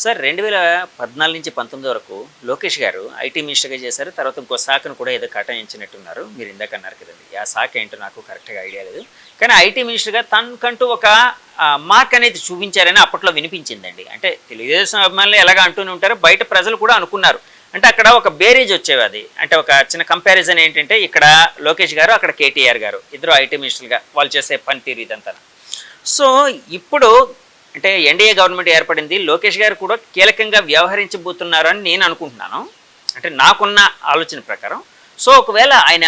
Sir 2014 నుంచి 19 వరకు లోకేష్ గారు ఐటీ మినిస్టర్గా చేశారు. తర్వాత ఇంకో శాఖను కూడా ఏదో కేటాయించినట్టున్నారు. మీరు ఇందాక అన్నారు కదండి. ఆ శాఖ ఏంటో నాకు కరెక్ట్‌గా ఐడియా లేదు. కానీ ఐటీ మినిస్టర్గా తనకంటూ ఒక మార్క్ అనేది చూపించారని అప్పట్లో వినిపించిందండి. అంటే తెలుగుదేశం అభిమానులు ఎలాగ అంటూనే ఉంటారు. బయట ప్రజలు కూడా అనుకున్నారు. అంటే అక్కడ ఒక బేరేజ్ వచ్చేవి అది. అంటే ఒక చిన్న కంపారిజన్ ఏంటంటే ఇక్కడ లోకేష్ గారు, అక్కడ కేటీఆర్ గారు ఇద్దరు ఐటీ మినిస్టర్‌గా వాళ్ళు చేసే పనితీరు ఇదంతా. సో ఇప్పుడు అంటే ఎన్డీఏ గవర్నమెంట్ ఏర్పడింది. లోకేష్ గారు కూడా కీలకంగా వ్యవహరించబోతున్నారని నేను అనుకుంటున్నాను. అంటే నాకున్న ఆలోచన ప్రకారం. సో ఒకవేళ ఆయన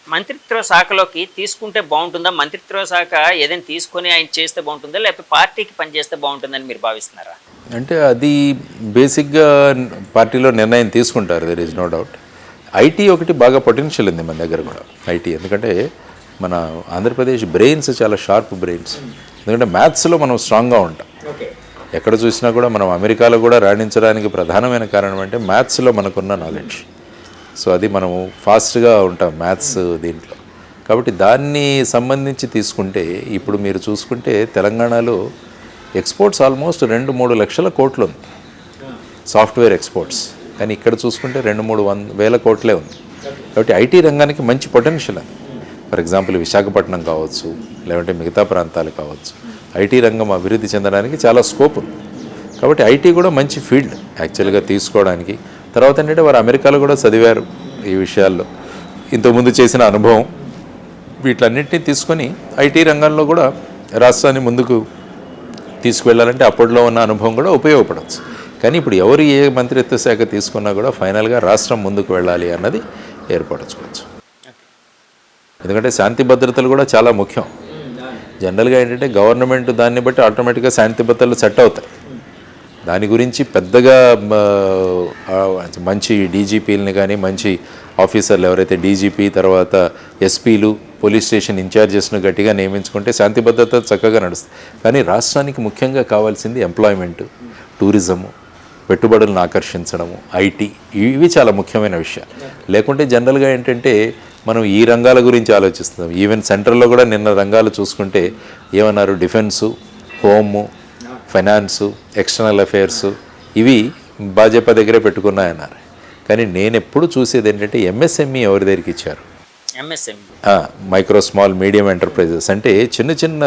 మంత్రిత్వ శాఖలోకి తీసుకుంటే బాగుంటుందా? మంత్రిత్వ శాఖ ఏదైనా తీసుకొని ఆయన చేస్తే బాగుంటుందా? లేకపోతే పార్టీకి పనిచేస్తే బాగుంటుందని మీరు భావిస్తున్నారా? అంటే అది బేసిక్గా పార్టీలో నిర్ణయం తీసుకుంటారు, there is no doubt. IT ఒకటి బాగా పొటెన్షియల్ ఉంది మన దగ్గర కూడా ఐటీ. ఎందుకంటే మన ఆంధ్రప్రదేశ్ బ్రెయిన్స్ చాలా షార్ప్ బ్రెయిన్స్. ఎందుకంటే మ్యాథ్స్లో మనం స్ట్రాంగ్గా ఉంటాం. ఎక్కడ చూసినా కూడా మనం అమెరికాలో కూడా రాణించడానికి ప్రధానమైన కారణం అంటే మ్యాథ్స్లో మనకున్న నాలెడ్జ్. సో అది మనము ఫాస్ట్గా ఉంటాం మ్యాథ్స్ దీంట్లో. కాబట్టి దాన్ని సంబంధించి తీసుకుంటే ఇప్పుడు మీరు చూసుకుంటే తెలంగాణలో ఎక్స్పోర్ట్స్ ఆల్మోస్ట్ 2-3 లక్షల కోట్లు ఉంది సాఫ్ట్వేర్ ఎక్స్పోర్ట్స్. కానీ ఇక్కడ చూసుకుంటే 2-3 వేల కోట్లే ఉంది. కాబట్టి ఐటీ రంగానికి మంచి పొటెన్షియల్ అది. ఫర్ ఎగ్జాంపుల్ విశాఖపట్నం కావచ్చు, లేదంటే మిగతా ప్రాంతాలు కావచ్చు, ఐటీ రంగం అభివృద్ధి చెందడానికి చాలా స్కోప్ ఉంది. కాబట్టి ఐటీ కూడా మంచి ఫీల్డ్ యాక్చువల్గా తీసుకోవడానికి. తర్వాత ఏంటంటే వారు అమెరికాలో కూడా చదివారు ఈ విషయాల్లో, ఇంతకుముందు చేసిన అనుభవం వీటన్నిటిని తీసుకొని ఐటీ రంగంలో కూడా రాష్ట్రాన్ని ముందుకు తీసుకువెళ్ళాలంటే అప్పట్లో ఉన్న అనుభవం కూడా ఉపయోగపడవచ్చు. కానీ ఇప్పుడు ఎవరు ఏ మంత్రిత్వ శాఖ తీసుకున్నా కూడా ఫైనల్గా రాష్ట్రం ముందుకు వెళ్ళాలి అన్నది ఏర్పరచుకోవచ్చు. ఎందుకంటే శాంతి భద్రతలు కూడా చాలా ముఖ్యం. జనరల్గా ఏంటంటే గవర్నమెంట్ దాన్ని బట్టి ఆటోమేటిక్గా శాంతి భద్రతలు సెట్ అవుతాయి. దాని గురించి పెద్దగా మంచి డీజీపీలని కానీ మంచి ఆఫీసర్లు ఎవరైతే డీజీపీ తర్వాత ఎస్పీలు పోలీస్ స్టేషన్ ఇన్ఛార్జెస్ను గట్టిగా నియమించుకుంటే శాంతి భద్రత చక్కగా నడుస్తుంది. కానీ రాష్ట్రానికి ముఖ్యంగా కావాల్సింది ఎంప్లాయ్మెంట్, టూరిజము, పెట్టుబడులను ఆకర్షించడము, ఐటీ, ఇవి చాలా ముఖ్యమైన విషయాలు. లేకుంటే జనరల్గా ఏంటంటే మనం ఈ రంగాల గురించి ఆలోచిస్తున్నాం. ఈవెన్ సెంట్రల్లో కూడా నిన్న రంగాలు చూసుకుంటే ఏమన్నారు, defence, home, finance, external affairs, ఇవి భాజపా దగ్గరే పెట్టుకున్నాయన్నారు. కానీ నేను ఎప్పుడు చూసేది ఏంటంటే ఎంఎస్ఎంఈ ఎవరి దగ్గరికి ఇచ్చారు? మైక్రో స్మాల్ మీడియం ఎంటర్ప్రైజెస్ అంటే చిన్న చిన్న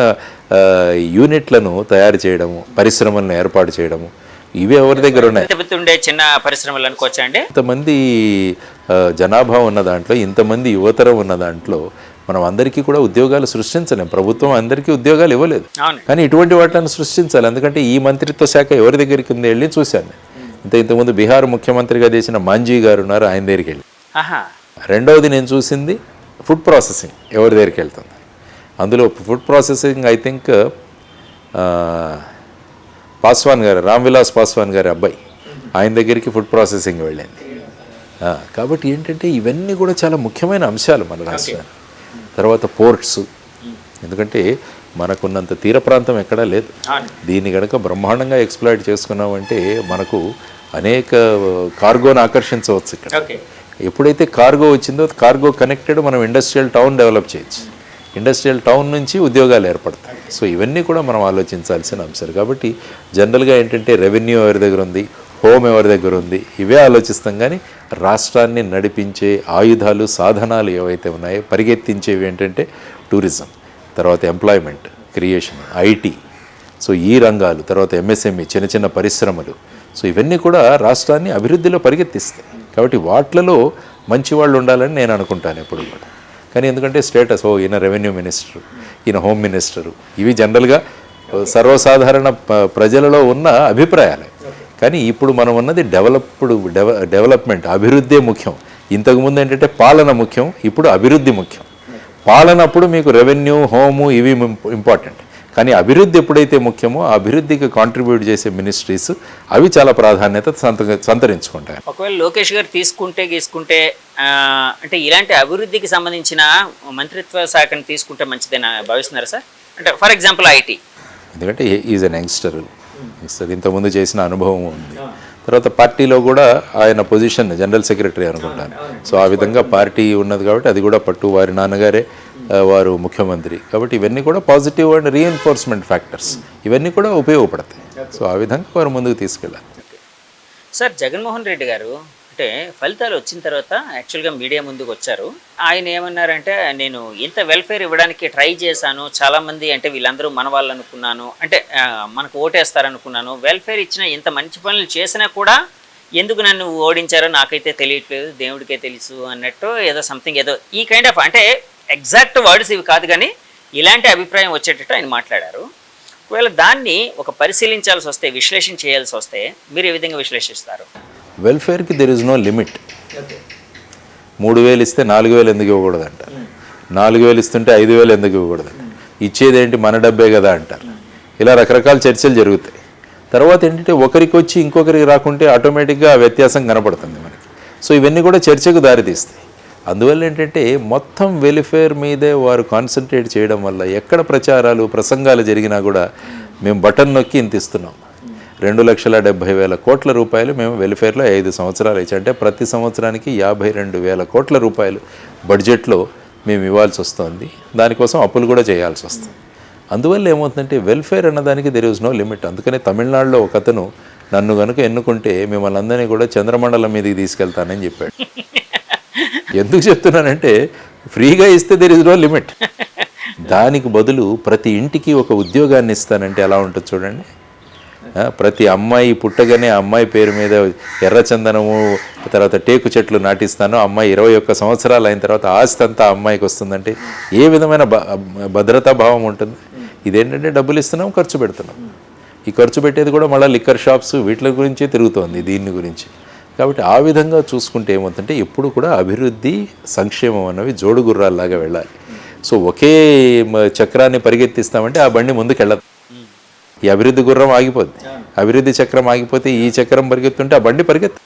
యూనిట్లను తయారు చేయడము, పరిశ్రమలను ఏర్పాటు చేయడము, ఇవి ఎవరి దగ్గర ఉన్నాయి? చిన్న పరిశ్రమలు అనుకోవచ్చా అండి? ఇంతమంది జనాభా ఉన్న దాంట్లో, ఇంతమంది యువతరం ఉన్న దాంట్లో మనం అందరికీ కూడా ఉద్యోగాలు సృష్టించలేం. ప్రభుత్వం అందరికీ ఉద్యోగాలు ఇవ్వలేదు. కానీ ఇటువంటి వాటిని సృష్టించాలి. ఎందుకంటే ఈ మంత్రిత్వ శాఖ ఎవరి దగ్గరికి వెళ్ళి చూశాను. ఇంతకుముందు బీహార్ ముఖ్యమంత్రిగా చేసిన మాంజీ గారు ఉన్నారు, ఆయన దగ్గరికి వెళ్ళి. రెండవది నేను చూసింది ఫుడ్ ప్రాసెసింగ్ ఎవరి దగ్గరికి వెళ్తుంది. అందులో food processing I think Paswan గారు, రామ్విలాస్ పాస్వాన్ గారి అబ్బాయి, ఆయన దగ్గరికి ఫుడ్ ప్రాసెసింగ్ వెళ్ళింది. కాబట్టి ఏంటంటే ఇవన్నీ కూడా చాలా ముఖ్యమైన అంశాలు మన రాష్ట్రానికి. తర్వాత పోర్ట్స్, ఎందుకంటే మనకున్నంత తీర ప్రాంతం ఎక్కడా లేదు. దీన్ని కనుక బ్రహ్మాండంగా ఎక్స్ప్లాయిట్ చేసుకున్నామంటే మనకు అనేక కార్గోను ఆకర్షించవచ్చు. ఇక్కడ ఎప్పుడైతే కార్గో వచ్చిందో కార్గో కనెక్టెడ్ మనం ఇండస్ట్రియల్ టౌన్ డెవలప్ చేయొచ్చు. ఇండస్ట్రియల్ టౌన్ నుంచి ఉద్యోగాలు ఏర్పడతాయి. సో ఇవన్నీ కూడా మనం ఆలోచించాల్సిన అంశాలు. కాబట్టి జనరల్గా ఏంటంటే రెవెన్యూ ఎవరి దగ్గర ఉంది, హోమ్ ఎవరి దగ్గర ఉంది, ఇవే ఆలోచిస్తాం. కానీ రాష్ట్రాన్ని నడిపించే ఆయుధాలు, సాధనాలు ఏవైతే ఉన్నాయో పరిగెత్తించేవి ఏంటంటే టూరిజం, తర్వాత ఎంప్లాయ్మెంట్ క్రియేషన్, ఐటీ, సో ఈ రంగాలు, తర్వాత ఎంఎస్ఎంఈ, చిన్న చిన్న పరిశ్రమలు. సో ఇవన్నీ కూడా రాష్ట్రాన్ని అభివృద్ధిలో పరిగెత్తిస్తాయి. కాబట్టి వాటిలలో మంచి వాళ్ళు ఉండాలని నేను అనుకుంటాను ఎప్పుడు కూడా. కానీ ఎందుకంటే స్టేటస్, ఈయన రెవెన్యూ మినిస్టరు, ఈయన హోమ్ మినిస్టరు, ఇవి జనరల్గా సర్వసాధారణ ప్రజలలో ఉన్న అభిప్రాయాలే. కానీ ఇప్పుడు మనం ఉన్నది డెవలప్మెంట్, అభివృద్ధి ముఖ్యం. ఇంతకుముందు ఏంటంటే పాలన ముఖ్యం, ఇప్పుడు అభివృద్ధి ముఖ్యం. పాలన అప్పుడు మీకు రెవెన్యూ, హోము ఇవి ఇంపార్టెంట్. కానీ అభివృద్ధి ఎప్పుడైతే ముఖ్యమో ఆ అభివృద్ధికి కాంట్రిబ్యూట్ చేసే మినిస్ట్రీస్ అవి చాలా ప్రాధాన్యత సంతరించుకుంటాయి. ఒకవేళ లోకేష్ గారు తీసుకుంటే అంటే ఇలాంటి అభివృద్ధికి సంబంధించిన మంత్రిత్వ శాఖను తీసుకుంటే మంచిదని భావిస్తున్నారు సార్? అంటే ఫర్ ఎగ్జాంపుల్ ఐటీ, ఎందుకంటే ఈజ్ అన్ యంగ్స్టర్, ఇంతకుముందు చేసిన అనుభవం ఉంది. తర్వాత పార్టీలో కూడా ఆయన పొజిషన్ జనరల్ సెక్రటరీ అనుకుంటాను. సో ఆ విధంగా పార్టీ ఉన్నది కాబట్టి అది కూడా పట్టు, వారి నాన్నగారే వారు ముఖ్యమంత్రి. కాబట్టి ఇవన్నీ కూడా పాజిటివ్ అండ్ రీఎన్ఫోర్స్మెంట్ ఫ్యాక్టర్స్, ఇవన్నీ కూడా ఉపయోగపడతాయి. సో ఆ విధంగా వారు ముందుకు తీసుకెళ్ళాలి. సార్ జగన్మోహన్ రెడ్డి గారు అంటే ఫలితాలు వచ్చిన తర్వాత యాక్చువల్గా మీడియా ముందుకు వచ్చారు. ఆయన ఏమన్నారంటే, నేను ఇంత వెల్ఫేర్ ఇవ్వడానికి ట్రై చేశాను, చాలామంది అంటే వీళ్ళందరూ మన వాళ్ళు అనుకున్నాను, అంటే మనకు ఓటేస్తారనుకున్నాను, వెల్ఫేర్ ఇచ్చిన ఇంత మంచి పనులు చేసినా కూడా ఎందుకు నన్ను ఓడించారో నాకైతే తెలియట్లేదు, దేవుడికే తెలుసు అన్నట్టు ఏదో సంథింగ్ ఏదో ఈ కైండ్ ఆఫ్, అంటే ఎగ్జాక్ట్ వర్డ్స్ ఇవి కాదు కానీ ఇలాంటి అభిప్రాయం వచ్చేటట్టు ఆయన మాట్లాడారు. ఒకవేళ దాన్ని ఒక పరిశీలించాల్సి వస్తే, విశ్లేషణ చేయాల్సి వస్తే మీరు ఏ విధంగా విశ్లేషిస్తారు? వెల్ఫేర్కి దెర్ ఇస్ నో లిమిట్. 3,000 ఇస్తే 4,000 ఎందుకు ఇవ్వకూడదు అంటారు, 4,000 ఇస్తుంటే 5,000 ఎందుకు ఇవ్వకూడదు, ఇచ్చేదేంటి మన డబ్బే కదా అంటారు. ఇలా రకరకాల చర్చలు జరుగుతాయి. తర్వాత ఏంటంటే ఒకరికి వచ్చి ఇంకొకరికి రాకుంటే ఆటోమేటిక్గా వ్యత్యాసం కనపడుతుంది మనకి. సో ఇవన్నీ కూడా చర్చకు దారితీస్తాయి. అందువల్ల ఏంటంటే మొత్తం వెల్ఫేర్ మీదే వారు కాన్సన్ట్రేట్ చేయడం వల్ల ఎక్కడ ప్రచారాలు ప్రసంగాలు జరిగినా కూడా మేము బటన్ నొక్కి ఇంత ఇస్తున్నాం. 2,70,000 కోట్ల రూపాయలు మేము వెల్ఫేర్లో 5 సంవత్సరాలు ఇచ్చి, అంటే ప్రతి సంవత్సరానికి 52,000 కోట్ల రూపాయలు బడ్జెట్లో మేము ఇవ్వాల్సి వస్తుంది. దానికోసం అప్పులు కూడా చేయాల్సి వస్తుంది. అందువల్ల ఏమవుతుందంటే వెల్ఫేర్ అన్నదానికి దెర్ ఇస్ నో లిమిట్. అందుకనే తమిళనాడులో ఒక అతను నన్ను కనుక ఎన్నుకుంటే మిమ్మల్ని అందరినీ కూడా చంద్రమండలం మీదకి తీసుకెళ్తానని చెప్పాడు. ఎందుకు చెప్తున్నానంటే ఫ్రీగా ఇస్తే దెర్ ఇస్ నో లిమిట్. దానికి బదులు ప్రతి ఇంటికి ఒక ఉద్యోగాన్ని ఇస్తానంటే ఎలా ఉంటుంది చూడండి. ప్రతి అమ్మాయి పుట్టగానే అమ్మాయి పేరు మీద ఎర్రచందనము, తర్వాత టేకు చెట్లు నాటిస్తాను, అమ్మాయి 21 సంవత్సరాలు అయిన తర్వాత ఆస్తి అంతా అమ్మాయికి వస్తుందంటే ఏ విధమైన భద్రతా భావం ఉంటుంది? ఇదేంటంటే డబ్బులు ఇస్తున్నాం, ఖర్చు పెడుతున్నాం. ఈ ఖర్చు పెట్టేది కూడా మళ్ళీ లిక్కర్ షాప్స్ వీటి గురించే తిరుగుతోంది, దీని గురించి. కాబట్టి ఆ విధంగా చూసుకుంటే ఏమవుతుందంటే ఎప్పుడు కూడా అభివృద్ధి సంక్షేమం అన్నవి జోడుగుర్రాల్లాగా వెళ్ళాలి. సో ఒకే చక్రాన్ని పరిగెత్తిస్తామంటే ఆ బండి ముందుకు వెళ్ళదు. ఈ అభివృద్ధి గుర్రం ఆగిపోద్ది. అభివృద్ధి చక్రం ఆగిపోతే ఈ చక్రం పరిగెత్తుంటే ఆ బండి పరిగెత్తు.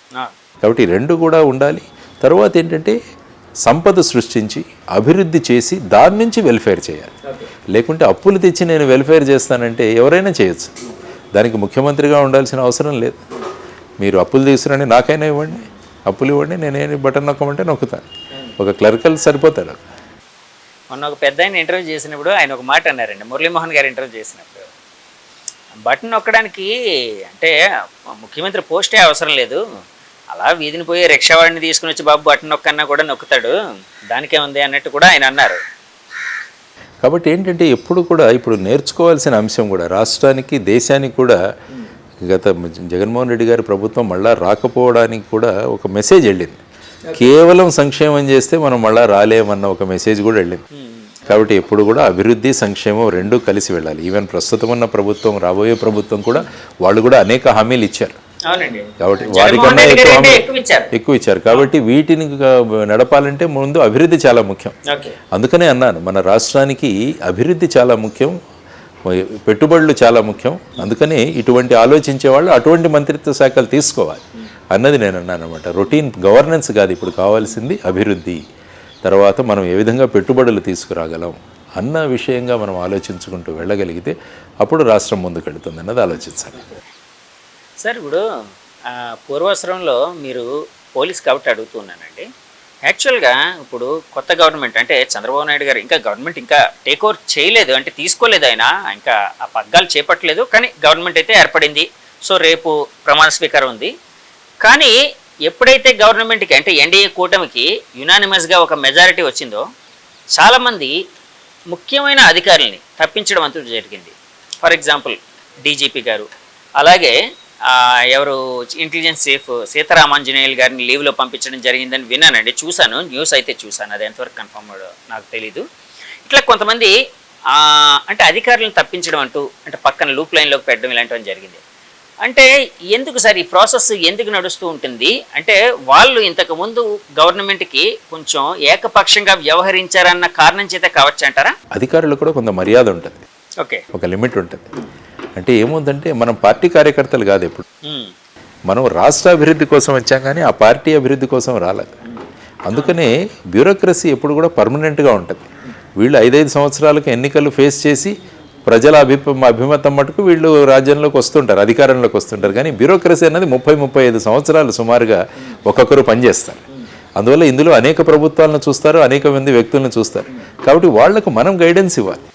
కాబట్టి రెండు కూడా ఉండాలి. తర్వాత ఏంటంటే సంపద సృష్టించి అభివృద్ధి చేసి దాని నుంచి వెల్ఫేర్ చేయాలి. లేకుంటే అప్పులు తెచ్చి నేను వెల్ఫేర్ చేస్తానంటే ఎవరైనా చేయొచ్చు. దానికి ముఖ్యమంత్రిగా ఉండాల్సిన అవసరం లేదు. మీరు అప్పులు తీసుకురండి, నాకైనా ఇవ్వండి, అప్పులు ఇవ్వండి, నేనేమి బటన్ నొక్కమంటే నొక్కుతాను. ఒక క్లర్కల్ సరిపోతాడు. మొన్న ఒక పెద్ద ఆయన ఇంటర్వ్యూ చేసినప్పుడు ఆయన ఒక మాట అన్నారండి, మురళీమోహన్ గారు ఇంటర్వ్యూ చేసినప్పుడు, బటన్ నొక్కడానికి అంటే ముఖ్యమంత్రి పోస్టే అవసరం లేదు, అలా వీధిని పోయి రిక్షావాడిని తీసుకుని వచ్చి బాబు బటన్ నొక్కన్నా కూడా నొక్కుతాడు, దానికే ఉంది అన్నట్టు కూడా ఆయన అన్నారు. కాబట్టి ఏంటంటే ఎప్పుడు కూడా ఇప్పుడు నేర్చుకోవాల్సిన అంశం కూడా రాష్ట్రానికి దేశానికి కూడా గత జగన్మోహన్ రెడ్డి గారి ప్రభుత్వం మళ్ళా రాకపోవడానికి కూడా ఒక మెసేజ్ వెళ్ళింది. కేవలం సంక్షేమం చేస్తే మనం మళ్ళా రాలేమన్న ఒక మెసేజ్ కూడా వెళ్ళింది. కాబట్టి ఎప్పుడు కూడా అభివృద్ధి సంక్షేమం రెండూ కలిసి వెళ్ళాలి. ఈవెన్ ప్రస్తుతం ఉన్న ప్రభుత్వం, రాబోయే ప్రభుత్వం కూడా వాళ్ళు కూడా అనేక హామీలు ఇచ్చారు. కాబట్టి వారికన్నా ఎక్కువ ఇచ్చారు. కాబట్టి వీటిని నడపాలంటే ముందు అభివృద్ధి చాలా ముఖ్యం. అందుకనే అన్నాను మన రాష్ట్రానికి అభివృద్ధి చాలా ముఖ్యం, పెట్టుబడులు చాలా ముఖ్యం. అందుకని ఇటువంటి ఆలోచించే వాళ్ళు అటువంటి మంత్రిత్వ శాఖలు తీసుకోవాలి అన్నది నేను అన్నాను అనమాట. రొటీన్ గవర్నెన్స్ కాదు ఇప్పుడు కావాల్సింది, అభివృద్ధి. తర్వాత మనం ఏ విధంగా పెట్టుబడులు తీసుకురాగలం అన్న విషయంగా మనం ఆలోచించుకుంటూ వెళ్ళగలిగితే అప్పుడు రాష్ట్రం ముందుకు వెళుతుంది అన్నది ఆలోచించాలి. సార్ ఇప్పుడు పూర్వాశ్రమంలో మీరు పోలీస్ కాబట్టి అడుగుతున్నానండి. యాక్చువల్గా ఇప్పుడు కొత్త గవర్నమెంట్ అంటే చంద్రబాబు నాయుడు గారు ఇంకా గవర్నమెంట్ ఇంకా టేక్ ఓవర్ చేయలేదు, అంటే తీసుకోలేదు, ఆయన ఇంకా ఆ పగ్గాలు చేపట్టలేదు, కానీ గవర్నమెంట్ అయితే ఏర్పడింది. సో రేపు ప్రమాణ స్వీకారం ఉంది. కానీ ఎప్పుడైతే గవర్నమెంట్కి అంటే ఎన్డీఏ కూటమికి యునానిమస్గా ఒక మెజారిటీ వచ్చిందో చాలామంది ముఖ్యమైన అధికారులని తప్పించడం అంటూ జరిగింది. ఫర్ ఎగ్జాంపుల్ డీజీపీ గారు, అలాగే ఎవరు ఇంటెలిజెన్స్ చీఫ్ సీతారామాంజనేయులు గారిని లీవ్లో పంపించడం జరిగిందని విన్నానండి, చూశాను, న్యూస్ అయితే చూశాను, అది ఎంతవరకు కన్ఫర్మ్ నాకు తెలీదు. ఇట్లా కొంతమంది అంటే అధికారులను తప్పించడం అంటూ అంటే పక్కన లూప్ లైన్లోకి పెట్టడం ఇలాంటివన్నీ జరిగింది. అంటే ఎందుకు సార్ ఈ ప్రాసెస్ ఎందుకు నడుస్తూ ఉంటుంది? అంటే వాళ్ళు ఇంతకుముందు గవర్నమెంట్కి కొంచెం ఏకపక్షంగా వ్యవహరించారన్న కారణం చేత కావచ్చు అంటారా? అధికారులు కూడా కొంత మర్యాద ఉంటుంది, ఓకే, ఒక లిమిట్ ఉంటుంది. అంటే ఏముందంటే మనం పార్టీ కార్యకర్తలు కాదు, ఎప్పుడు మనం రాష్ట్ర అభివృద్ధి కోసం వచ్చాం కానీ ఆ పార్టీ అభివృద్ధి కోసం రాలేదు. అందుకనే బ్యూరోక్రసీ ఎప్పుడు కూడా పర్మనెంట్గా ఉంటుంది. వీళ్ళు 5-5 సంవత్సరాలకు ఎన్నికలు ఫేస్ చేసి ప్రజల అభిమతం మటుకు వీళ్ళు రాజ్యంలోకి వస్తుంటారు, అధికారంలోకి వస్తుంటారు. కానీ బ్యూరోక్రసీ అన్నది 30-35 సంవత్సరాలు సుమారుగా ఒక్కొక్కరు పనిచేస్తారు. అందువల్ల ఇందులో అనేక ప్రభుత్వాలను చూస్తారు, అనేక మంది వ్యక్తులను చూస్తారు. కాబట్టి వాళ్లకు మనం గైడెన్స్ ఇవ్వాలి.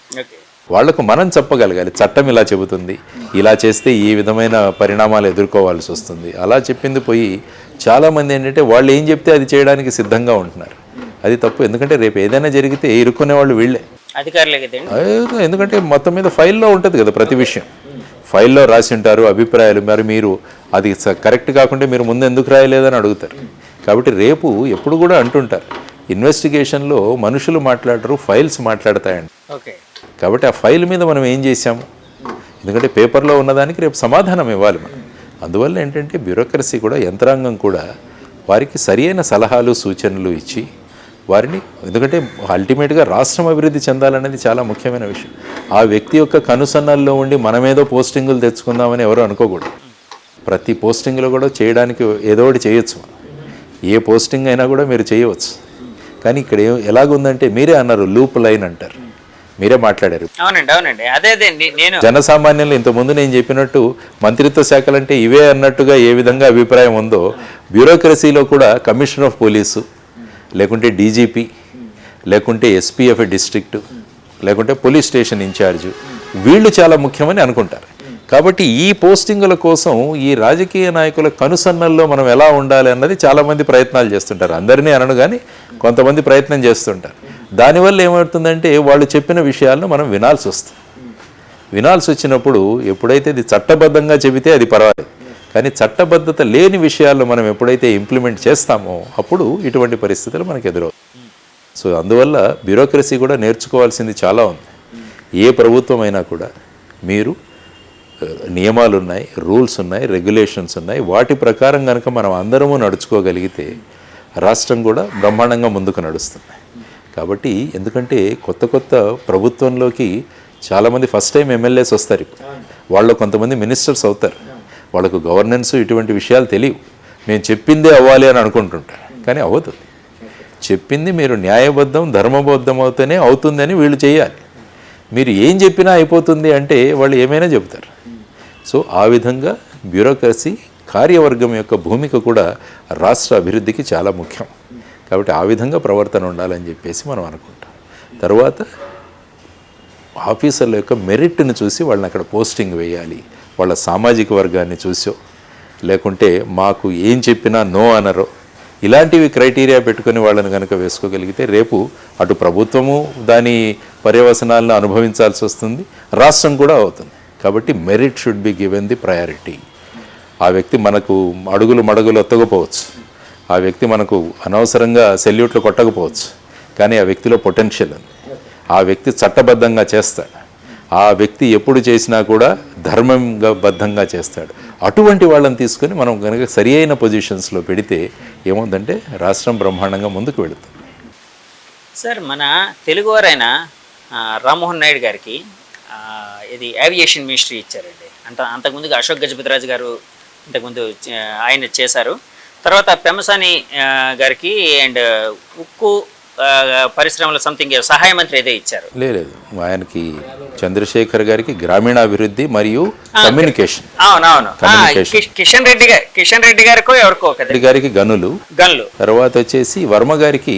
వాళ్లకు మనం చెప్పగలగాలి, చట్టం ఇలా చెబుతుంది, ఇలా చేస్తే ఈ విధమైన పరిణామాలు ఎదుర్కోవాల్సి వస్తుంది. అలా చెప్పింది పోయి చాలామంది ఏంటంటే వాళ్ళు ఏం చెప్తే అది చేయడానికి సిద్ధంగా ఉంటున్నారు. అది తప్పు. ఎందుకంటే రేపు ఏదైనా జరిగితే ఇరుక్కునే వాళ్ళు వీళ్ళే, అధికారులే. ఎందుకంటే మొత్తం మీద ఫైల్లో ఉంటుంది కదా ప్రతి విషయం, ఫైల్లో రాసి ఉంటారు అభిప్రాయాలు. మరి మీరు అది కరెక్ట్ కాకుంటే మీరు ముందు ఎందుకు రాయలేదని అడుగుతారు. కాబట్టి రేపు ఎప్పుడు కూడా అంటుంటారు, ఇన్వెస్టిగేషన్లో మనుషులు మాట్లాడరు, ఫైల్స్ మాట్లాడతాయండి. ఓకే. కాబట్టి ఆ ఫైల్ మీద మనం ఏం చేశాము, ఎందుకంటే పేపర్లో ఉన్నదానికి రేపు సమాధానం ఇవ్వాలి మనం. అందువల్ల ఏంటంటే బ్యూరోక్రసీ కూడా, యంత్రాంగం కూడా వారికి సరియైన సలహాలు సూచనలు ఇచ్చి వారిని, ఎందుకంటే అల్టిమేట్గా రాష్ట్రం అభివృద్ధి చెందాలనేది చాలా ముఖ్యమైన విషయం. ఆ వ్యక్తి యొక్క కనుసన్నల్లో ఉండి మనమేదో పోస్టింగులు తెచ్చుకుందామని ఎవరు అనుకోకూడదు. ప్రతి పోస్టింగ్లో కూడా చేయడానికి ఏదో ఒకటి చేయొచ్చు. ఏ పోస్టింగ్ అయినా కూడా మీరు చేయవచ్చు. కానీ ఇక్కడ ఎలాగుందంటే మీరే అన్నారు, లూప్ లైన్ అంటారు, మీరే మాట్లాడారు. అవునండి. అదే నేను జనసామాన్యులు ఇంతకుముందు నేను చెప్పినట్టు మంత్రిత్వ శాఖలంటే ఇవే అన్నట్టుగా ఏ విధంగా అభిప్రాయం ఉందో, బ్యూరోక్రసీలో కూడా కమిషనర్ ఆఫ్ పోలీసు, లేకుంటే డీజీపీ, లేకుంటే ఎస్పీఎఫ్ డిస్ట్రిక్ట్, లేకుంటే పోలీస్ స్టేషన్ ఇన్ఛార్జు, వీళ్ళు చాలా ముఖ్యమని అనుకుంటారు. కాబట్టి ఈ పోస్టింగుల కోసం ఈ రాజకీయ నాయకుల కనుసన్నల్లో మనం ఎలా ఉండాలి అన్నది చాలామంది ప్రయత్నాలు చేస్తుంటారు. అందరినీ అనను కానీ కొంతమంది ప్రయత్నం చేస్తుంటారు. దానివల్ల ఏమవుతుందంటే వాళ్ళు చెప్పిన విషయాలను మనం వినాల్సి వస్తుంది. వినాల్సి వచ్చినప్పుడు ఎప్పుడైతే ఇది చట్టబద్ధంగా చెబితే అది పర్వాలేదు, కానీ చట్టబద్ధత లేని విషయాల్లో మనం ఎప్పుడైతే ఇంప్లిమెంట్ చేస్తామో అప్పుడు ఇటువంటి పరిస్థితులు మనకు ఎదురవుతాయి. సో అందువల్ల బ్యూరోక్రసీ కూడా నేర్చుకోవాల్సింది చాలా ఉంది. ఏ ప్రభుత్వం అయినా కూడా మీరు నియమాలు ఉన్నాయి, రూల్స్ ఉన్నాయి, రెగ్యులేషన్స్ ఉన్నాయి, వాటి ప్రకారం కనుక మనం అందరము నడుచుకోగలిగితే రాష్ట్రం కూడా బ్రహ్మాండంగా ముందుకు నడుస్తుంది. కాబట్టి ఎందుకంటే కొత్త ప్రభుత్వంలోకి చాలామంది ఫస్ట్ టైం ఎమ్మెల్యేస్ వస్తారు. వాళ్ళు కొంతమంది మినిస్టర్స్ అవుతారు. వాళ్ళకు గవర్నెన్స్ ఇటువంటి విషయాలు తెలియవు. మేము చెప్పిందే అవ్వాలి అని అనుకుంటుంటారు, కానీ అవ్వదు. చెప్పింది మీరు న్యాయబద్ధం ధర్మబద్ధం అవుతూనే అవుతుందని వీళ్ళు చేయాలి. మీరు ఏం చెప్పినా అయిపోతుంది అంటే వాళ్ళు ఏమైనా చెబుతారు. సో ఆ విధంగా బ్యూరోక్రసీ కార్యవర్గం యొక్క భూమిక కూడా రాష్ట్ర అభివృద్ధికి చాలా ముఖ్యం. కాబట్టి ఆ విధంగా ప్రవర్తన ఉండాలని చెప్పేసి మనం అనుకుంటాం. తర్వాత ఆఫీసర్ల యొక్క మెరిట్ని చూసి వాళ్ళని అక్కడ పోస్టింగ్ వేయాలి. వాళ్ళ సామాజిక వర్గాన్ని చూసో, లేకుంటే మాకు ఏం చెప్పినా నో అనరో, ఇలాంటివి క్రైటీరియా పెట్టుకొని వాళ్ళని కనుక వేసుకోగలిగితే రేపు అటు ప్రభుత్వము దాని పర్యవసనాలను అనుభవించాల్సి వస్తుంది, రాష్ట్రం కూడా అవుతుంది. కాబట్టి merit should be given the priority. ఆ వ్యక్తి మనకు అడుగులు మడుగులు ఎత్తకపోవచ్చు, ఆ వ్యక్తి మనకు అనవసరంగా సెల్యూట్లు కొట్టకపోవచ్చు, కానీ ఆ వ్యక్తిలో పొటెన్షియల్ ఉంది. ఆ వ్యక్తి చట్టబద్ధంగా చేస్తాడు. ఆ వ్యక్తి ఎప్పుడు చేసినా కూడా ధర్మంగా బద్ధంగా చేస్తాడు. అటువంటి వాళ్ళని తీసుకొని మనం కనుక సరి అయిన పొజిషన్స్లో పెడితే ఏముందంటే రాష్ట్రం బ్రహ్మాండంగా ముందుకు వెళుతుంది. సార్, మన తెలుగువారైన రామ్మోహన్ నాయుడు గారికి ఇది ఏవియేషన్ మినిస్ట్రీ ఇచ్చారండి. అంతకుముందుగా అశోక్ గజపతిరాజు గారు ఇంతకుముందు ఆయన చేశారు. తర్వాత పెమ్మసాని గారికి అండ్ ఉక్కు పరిశ్రమల సంథింగ్ సహాయ మంత్రి ఏదో ఇచ్చారు. లేదు, ఆయనకి చంద్రశేఖర్ గారికి గ్రామీణాభివృద్ధి మరియు కమ్యూనికేషన్. అవునవును. కిషన్ రెడ్డి గారికో ఎవరికో గారికి గనులు, తర్వాత వచ్చేసి వర్మ గారికి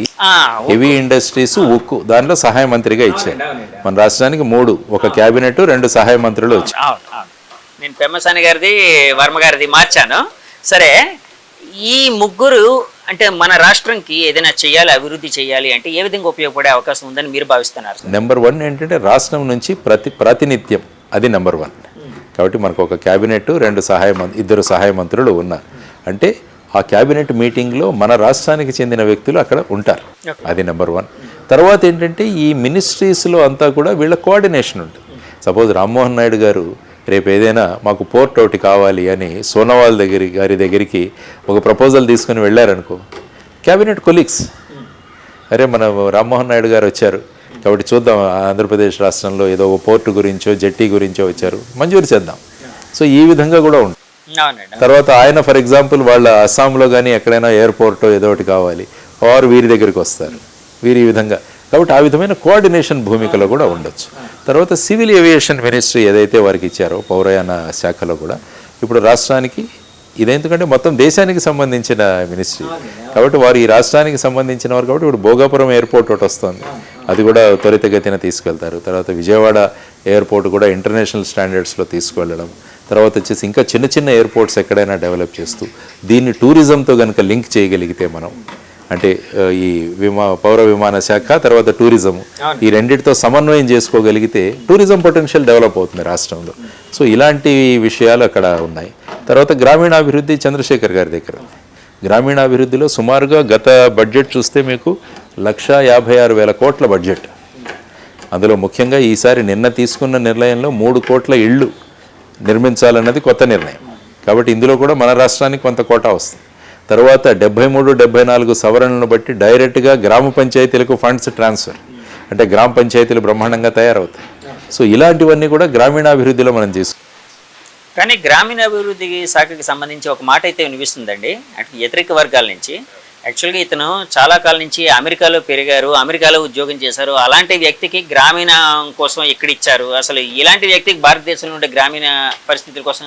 హెవీ ఇండస్ట్రీస్ ఉక్కు, దానిలో సహాయ మంత్రిగా ఇచ్చారు. మన రాష్ట్రానికి 3, ఒక క్యాబినెట్ 2 సహాయ మంత్రులు వచ్చారు. నేను పెమ్మసాని గారిది వర్మ గారిది మార్చాను. సరే, ఈ ముగ్గురు అంటే మన రాష్ట్రంకి ఏదైనా చేయాలి, అభివృద్ధి చేయాలి అంటే ఏ విధంగా ఉపయోగపడే అవకాశం ఉందని మీరు భావిస్తున్నారు? నెంబర్ 1 ఏంటంటే రాష్ట్రం నుంచి ప్రాతినిధ్యం, అది నెంబర్ 1. కాబట్టి మనకు ఒక క్యాబినెట్ 2 సహాయ మంత్రులు ఉన్నారు. అంటే ఆ క్యాబినెట్ మీటింగ్లో మన రాష్ట్రానికి చెందిన వ్యక్తులు అక్కడ ఉంటారు, అది నెంబర్ 1. తర్వాత ఏంటంటే ఈ మినిస్ట్రీస్లో అంతా కూడా వీళ్ళ కోఆర్డినేషన్ ఉంటుంది. సపోజ్ రామ్మోహన్ నాయుడు గారు రేపు ఏదైనా మాకు పోర్ట్ ఒకటి కావాలి అని సోనోవాల్ గారి దగ్గరికి ఒక ప్రపోజల్ తీసుకుని వెళ్ళారనుకో, క్యాబినెట్ కొలీగ్స్, అరే మన రామ్మోహన్ నాయుడు గారు వచ్చారు కాబట్టి చూద్దాం, ఆంధ్రప్రదేశ్ రాష్ట్రంలో ఏదో ఒక పోర్టు గురించో జెట్టి గురించో వచ్చారు, మంజూరు చేద్దాం. సో ఈ విధంగా కూడా ఉంటుంది. తర్వాత ఆయన ఫర్ ఎగ్జాంపుల్ వాళ్ళ అస్సాంలో కానీ ఎక్కడైనా ఎయిర్పోర్టో ఏదో ఒకటి కావాలి, వారు వీరి దగ్గరికి వస్తారు, వీరి ఈ విధంగా. కాబట్టి ఆ విధమైన కోఆర్డినేషన్ భూమికలో కూడా ఉండొచ్చు. తర్వాత సివిల్ ఏవియేషన్ మినిస్ట్రీ ఏదైతే వారికి ఇచ్చారో పౌరయాన శాఖలో కూడా ఇప్పుడు రాష్ట్రానికి ఇది, ఎందుకంటే మొత్తం దేశానికి సంబంధించిన మినిస్ట్రీ కాబట్టి వారు ఈ రాష్ట్రానికి సంబంధించిన వారు. కాబట్టి ఇప్పుడు భోగాపురం ఎయిర్పోర్ట్ ఒకటి వస్తుంది, అది కూడా త్వరితగతిన తీసుకెళ్తారు. తర్వాత విజయవాడ ఎయిర్పోర్ట్ కూడా ఇంటర్నేషనల్ స్టాండర్డ్స్లో తీసుకువెళ్ళడం, తర్వాత వచ్చేసి ఇంకా చిన్న చిన్న ఎయిర్పోర్ట్స్ ఎక్కడైనా డెవలప్ చేస్తూ దీన్ని టూరిజంతో కనుక లింక్ చేయగలిగితే మనం, అంటే ఈ పౌర విమాన శాఖ తర్వాత టూరిజం ఈ రెండింటితో సమన్వయం చేసుకోగలిగితే టూరిజం పొటెన్షియల్ డెవలప్ అవుతుంది రాష్ట్రంలో. సో ఇలాంటి విషయాలు అక్కడ ఉన్నాయి. తర్వాత గ్రామీణాభివృద్ధి చంద్రశేఖర్ గారి దగ్గర ఉంది. గ్రామీణాభివృద్ధిలో సుమారుగా గత బడ్జెట్ చూస్తే మీకు 1,56,000 కోట్ల బడ్జెట్. అందులో ముఖ్యంగా ఈసారి నిన్న తీసుకున్న నిర్ణయంలో 3 కోట్ల ఇళ్ళు నిర్మించాలన్నది కొత్త నిర్ణయం. కాబట్టి ఇందులో కూడా మన రాష్ట్రానికి కొంత కోటా వస్తుంది. తర్వాత 73-74 సవరణలను బట్టి డైరెక్ట్గా గ్రామ పంచాయతీలకు ఫండ్స్ ట్రాన్స్ఫర్, అంటే గ్రామ పంచాయతీలు బ్రహ్మాండంగా తయారవుతాయి. సో ఇలాంటివన్నీ కూడా గ్రామీణాభివృద్ధిలో మనం తీసుకుంటాం. కానీ గ్రామీణాభివృద్ధి శాఖకి సంబంధించి ఒక మాట అయితే వినిపిస్తుందండి, అంటే వ్యతిరేక వర్గాల నుంచి. యాక్చువల్గా ఇతను చాలా కాలం నుంచి అమెరికాలో పెరిగారు, అమెరికాలో ఉద్యోగం చేశారు, అలాంటి వ్యక్తికి గ్రామీణ కోసం ఎక్కడిచ్చారు, అసలు ఇలాంటి వ్యక్తికి భారతదేశంలో ఉండే గ్రామీణ పరిస్థితుల కోసం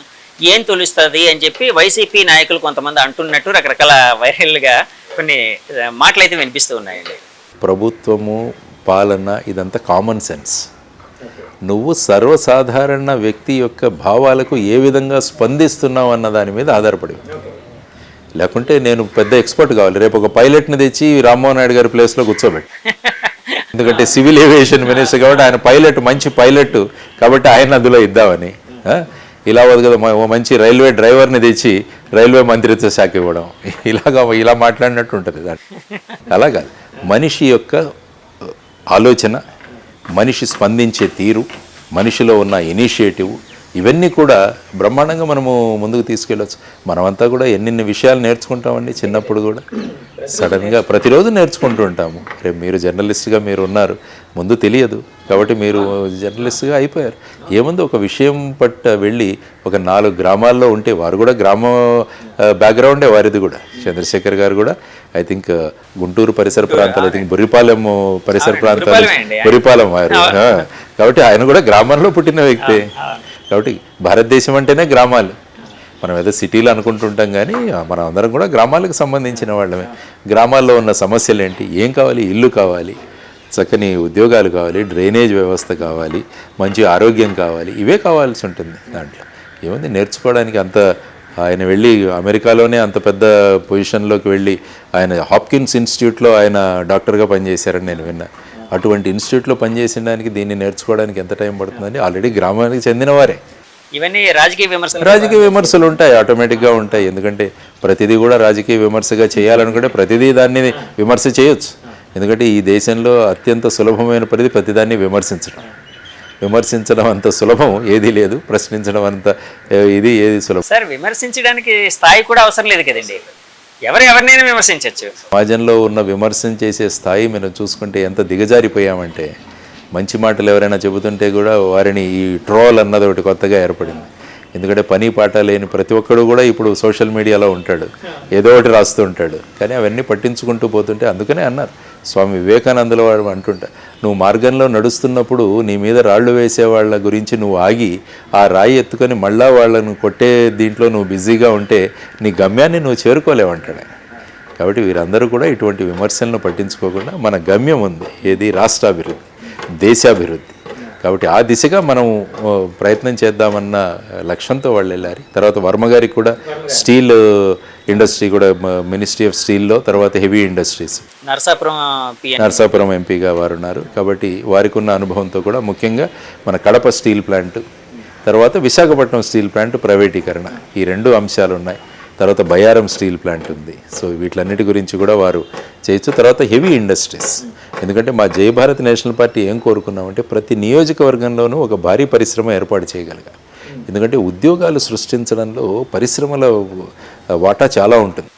ఏం తెలుస్తుంది అని చెప్పి వైసీపీ నాయకులు కొంతమంది అంటున్నట్టు రకరకాల వైరల్గా కొన్ని మాటలు అయితే వినిపిస్తూ ఉన్నాయండి. ప్రభుత్వము పాలన ఇదంతా కామన్ సెన్స్. నువ్వు సర్వసాధారణ వ్యక్తి యొక్క భావాలకు ఏ విధంగా స్పందిస్తున్నావు అన్న దాని మీద ఆధారపడి, లేకుంటే నేను పెద్ద ఎక్స్పర్ట్ కావాలి, రేపు ఒక పైలట్ని తెచ్చి రామ్మోహన్ నాయుడు గారి ప్లేస్లో కూర్చోబెట్టి, ఎందుకంటే సివిల్ ఏవియేషన్ మినిస్టర్ కాబట్టి ఆయన పైలట్, మంచి పైలట్ కాబట్టి ఆయన అందులో ఇద్దామని. ఇలా అవ్వదు కదా, మంచి రైల్వే డ్రైవర్ని తెచ్చి రైల్వే మంత్రిత్వ శాఖ ఇవ్వడం, ఇలా మాట్లాడినట్టు ఉంటుంది దాన్ని. అలా కాదు, మనిషి యొక్క ఆలోచన, మనిషి స్పందించే తీరు, మనిషిలో ఉన్న ఇనిషియేటివ్, ఇవన్నీ కూడా బ్రహ్మాండంగా మనము ముందుకు తీసుకెళ్ళవచ్చు. మనమంతా కూడా ఎన్నెన్ని విషయాలు నేర్చుకుంటామండి చిన్నప్పుడు కూడా, సడన్గా ప్రతిరోజు నేర్చుకుంటూ ఉంటాము. రేపు మీరు జర్నలిస్ట్గా మీరు ఉన్నారు, ముందు తెలియదు కాబట్టి మీరు జర్నలిస్ట్గా అయిపోయారు. ఏముంది, ఒక విషయం పట్ట వెళ్ళి ఒక 4 గ్రామాల్లో ఉంటే, వారు కూడా గ్రామ బ్యాక్గ్రౌండే వారిది కూడా. చంద్రశేఖర్ గారు కూడా ఐ థింక్ గుంటూరు పరిసర ప్రాంతాలు, ఐ థింక్ బుర్రిపాలెం పరిసర ప్రాంతాలు, బుర్రిపాలెం వారు కాబట్టి ఆయన కూడా గ్రామంలో పుట్టిన వ్యక్తి. కాబట్టి భారతదేశం అంటేనే గ్రామాలు. మనం ఏదో సిటీలు అనుకుంటుంటాం కానీ మనం అందరం కూడా గ్రామాలకు సంబంధించిన వాళ్ళమే. గ్రామాల్లో ఉన్న సమస్యలు ఏంటి, ఏం కావాలి, ఇల్లు కావాలి, చక్కని ఉద్యోగాలు కావాలి, డ్రైనేజ్ వ్యవస్థ కావాలి, మంచి ఆరోగ్యం కావాలి, ఇవే కావాల్సి ఉంటుంది. దాంట్లో ఏముంది నేర్చుకోవడానికి. అంత ఆయన వెళ్ళి అమెరికాలోనే అంత పెద్ద పొజిషన్లోకి వెళ్ళి ఆయన హాప్కిన్స్ ఇన్స్టిట్యూట్లో ఆయన డాక్టర్గా పనిచేశారని నేను విన్నా. అటువంటి ఇన్స్టిట్యూట్లో పనిచేసిన దానికి దీన్ని నేర్చుకోవడానికి ఎంత టైం పడుతుందని, ఆల్రెడీ గ్రామానికి చెందినవారే. ఇవన్నీ రాజకీయ విమర్శలు ఉంటాయి, ఆటోమేటిక్గా ఉంటాయి. ఎందుకంటే ప్రతిదీ కూడా రాజకీయ విమర్శగా చేయాలనుకుంటే ప్రతిదీ దాన్ని విమర్శ చేయొచ్చు. ఎందుకంటే ఈ దేశంలో అత్యంత సులభమైన పనిది ప్రతిదాన్ని విమర్శించడం అంత సులభం ఏదీ లేదు, ప్రశ్నించడం అంత ఏది సులభం. సార్, విమర్శించడానికి స్థాయి కూడా అవసరం లేదు కదండి, ఎవరినైనా విమర్శించవచ్చు. సమాజంలో ఉన్న విమర్శన చేసే స్థాయి మనం చూసుకుంటే ఎంత దిగజారిపోయామంటే, మంచి మాటలు ఎవరైనా చెబుతుంటే కూడా వారిని ఈ ట్రోల్ అన్నది ఒకటి కొత్తగా ఏర్పడింది. ఎందుకంటే పని పాట లేని ప్రతి ఒక్కడు కూడా ఇప్పుడు సోషల్ మీడియాలో ఉంటాడు, ఏదో ఒకటి రాస్తూ ఉంటాడు. కానీ అవన్నీ పట్టించుకుంటూ పోతుంటే, అందుకనే అన్నారు స్వామి వివేకానందుల వాడు అంటుంటా, నువ్వు మార్గంలో నడుస్తున్నప్పుడు నీ మీద రాళ్ళు వేసే వాళ్ళ గురించి నువ్వు ఆగి ఆ రాయి ఎత్తుకొని మళ్ళా వాళ్ళను కొట్టే దీంట్లో నువ్వు బిజీగా ఉంటే నీ గమ్యాన్ని నువ్వు చేరుకోలేవంటాడు. కాబట్టి వీరందరూ కూడా ఇటువంటి విమర్శలను పట్టించుకోకుండా మన గమ్యం ఉంది, ఏది రాష్ట్రాభివృద్ధి, దేశాభివృద్ధి. కాబట్టి ఆ దిశగా మనం ప్రయత్నం చేద్దామన్న లక్ష్యంతో వాళ్ళు వెళ్ళారు. తర్వాత వర్మ గారికి కూడా స్టీల్ ఇండస్ట్రీ కూడా మినిస్ట్రీ ఆఫ్ స్టీల్లో, తర్వాత హెవీ ఇండస్ట్రీస్ నర్సాపురం ఎంపీగా వారు ఉన్నారు. కాబట్టి వారికి ఉన్న అనుభవంతో కూడా ముఖ్యంగా మన కడప స్టీల్ ప్లాంట్, తర్వాత విశాఖపట్నం స్టీల్ ప్లాంట్ ప్రైవేటీకరణ, ఈ 2 అంశాలు ఉన్నాయి. తర్వాత బయారం స్టీల్ ప్లాంట్ ఉంది. సో వీటిలన్నిటి గురించి కూడా వారు చేయొచ్చు. తర్వాత హెవీ ఇండస్ట్రీస్, ఎందుకంటే మా జై భారత్ నేషనల్ పార్టీ ఏం కోరుకున్నామంటే ప్రతి నియోజకవర్గంలోనూ ఒక భారీ పరిశ్రమ ఏర్పాటు చేయగలగాలి. ఎందుకంటే ఉద్యోగాలు సృష్టించడంలో పరిశ్రమల వాటా చాలా ఉంటుంది.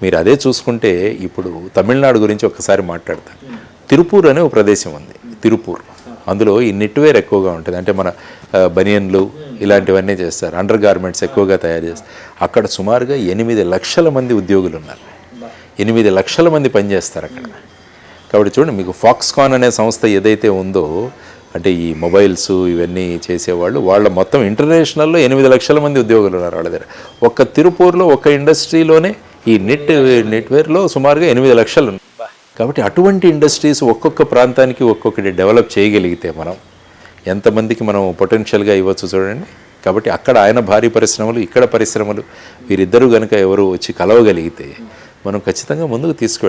మీరు అదే చూసుకుంటే ఇప్పుడు తమిళనాడు గురించి ఒకసారి మాట్లాడతాను. తిరుపూర్ అనే ఒక ప్రదేశం ఉంది, తిరుపూర్. అందులో ఈ నెట్వేర్ ఎక్కువగా ఉంటుంది, అంటే మన బనియన్లు ఇలాంటివన్నీ చేస్తారు, అండర్ గార్మెంట్స్ ఎక్కువగా తయారు చేస్తారు. అక్కడ సుమారుగా 8 లక్షల మంది ఉద్యోగులు ఉన్నారు, 8 లక్షల మంది పనిచేస్తారు అక్కడ. కాబట్టి చూడండి, మీకు ఫాక్స్కాన్ అనే సంస్థ ఏదైతే ఉందో, అంటే ఈ మొబైల్స్ ఇవన్నీ చేసేవాళ్ళు, వాళ్ళ మొత్తం ఇంటర్నేషనల్లో 8 లక్షల మంది ఉద్యోగులు ఉన్నారు వాళ్ళ దగ్గర. ఒక్క తిరుపూర్లో ఒక ఇండస్ట్రీలోనే ఈ నెట్వేర్లో సుమారుగా 8 లక్షలు ఉన్నాయి. కాబట్టి అటువంటి ఇండస్ట్రీస్ ఒక్కొక్క ప్రాంతానికి ఒక్కొక్కటి డెవలప్ చేయగలిగితే మనం ఎంతమందికి మనం పొటెన్షియల్గా ఇవ్వచ్చు చూడండి. కాబట్టి అక్కడ ఆయన భారీ పరిశ్రమలు, ఇక్కడ పరిశ్రమలు, వీరిద్దరూ కనుక ఎవరు వచ్చి కలవగలిగితే మనం ఖచ్చితంగా ముందుకు తీసుకు